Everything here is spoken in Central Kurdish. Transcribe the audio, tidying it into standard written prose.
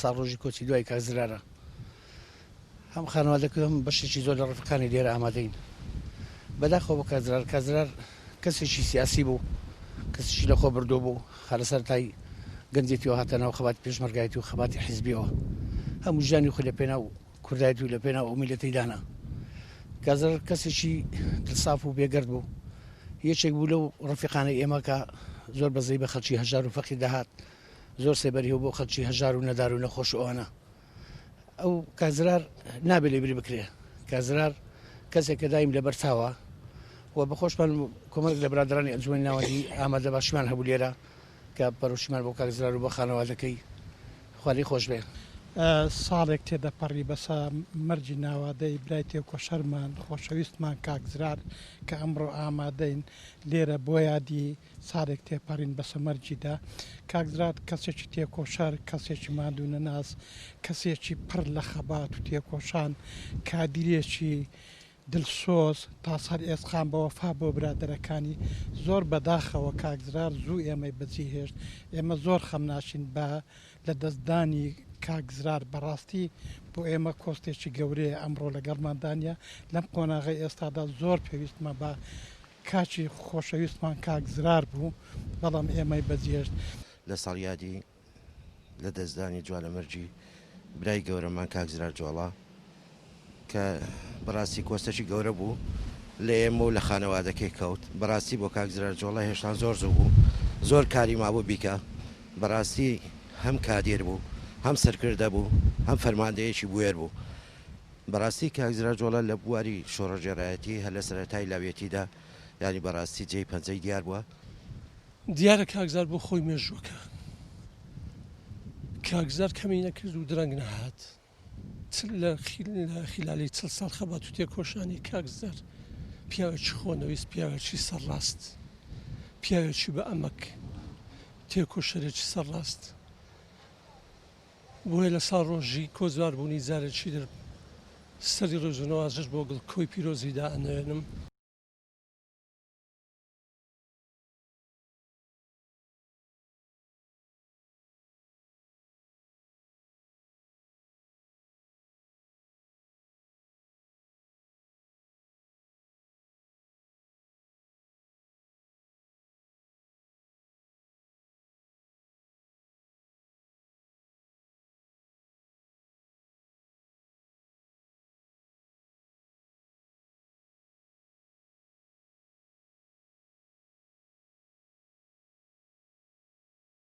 ساڵ ڕۆژی کۆچی دوای کاکزرارە هەم خانەوادەکەم بەشێکی زۆر لە ڕفەکانی لێرە ئامادەین بەداخەوە بە کاکزرار کەسێکی سیاسی بوو کەسێکی لەخۆ بردو بوو خەرەسەر تای گەنجێتیەوە هاتە ناو خەباتی پێشمەرگایەتی و خەباتی حیزبیەوە هەموو ژیانی خۆی لە پێناو کوردایەتی و لە پێناو میلەتەی دانا کاکزرار کەسێکی دڵساف و بێگەرد بوو یەکێک بوو لەو ڕفیقانەی ئێمە کە زۆر بەزەی بە خەڵکی هەژار و فەقیر دەهات زۆر سێبەری هەبوو بۆ خەڵکی هەژار و نەدار و نەخۆش ئەوانە ئەو کاکزرار نابێت لێبری بکرێ کاکزرار کەسێک کە دایم لەبەر چاوە و بەخۆشمان کۆمەڵێک لە برادرانی ئەنجومەنی ناوەندی ئامادە باشیمان هەبوو لێرە کە پەرۆشیمان بۆ کاکزرار و بە خانەوادەکەی خواری خۆش بێ ساڵێک تێدەپەڕی بەسە مەرجی ناوادەی برای تێکۆشەرمان خۆشەویستمان کاکزرار کە ئەمڕۆ ئامادەین لێرە بۆ یادی ساڵێک تێپەڕین بەسە مەرجیدا کاکزرار کەسێکی تێکۆشەر کەسێکی مادوو نەناس کەسێکی پڕ لە خەبات و تێکۆشان کادیرێکی دڵسۆز تا سەر ئێسخان بە وەفا بۆ برادەرەکانی زۆر بەداخەوە کاکزرار زوو ئێمەی بەجی هێشت ئێمە زۆر خەمناشین بە لە دەستدانی کاکزرار بەڕاستی بۆ ئێمە کۆستێکی گەورەیە ئەمڕۆ لەگەڵماندانە لەم قۆناغی ئێستادا زۆر پێویستمە بە کاچی خۆشەویستمان کاکزرار بوو بەڵام ئێمەی بەجێشت لە ساڵیادی لە دەستدانی جوالەمەرجی برای گەورەمان کاکزرار جوڵا کە بەڕاستی کۆستێکی گەورە بوو لە ئێمە و لە خانەوادەکەی کەوت بەڕاستی بۆ کاکزرار جوڵا هێشتا زۆر زوو بوو زۆر کاری مابوو بیکە بەڕاستی هەم کادێر بوو هەم سەرکردە بوو هەم فەرماندەیەکی بوێر بوو بەڕاستی کاکزرار جوڵا لە بواری شۆڕەژێڕایەتی هەر لە سەرەتای لاوێتیدا ینی بەڕاستی جێی پەنجەی دیار بووە دیارە کاکزار بۆ خۆی مێژووەکە کاکزار کەمی نەکرد و درەنگ نەهات لە خیلالی چل ساڵ خەبات و تێکۆشانی کاکزار پیاوێکی خۆنەویست پیاوێکی سەرڕاست پیاوێکی بە ئەمەک تێکۆشەرێکی سەرڕاست بۆیە لە ساڵ ڕۆژی کۆزوار بوونی جارێکی در سەری ڕۆژنەوازش بۆ گڵ کۆی پیرۆزیدا ئەنوێنم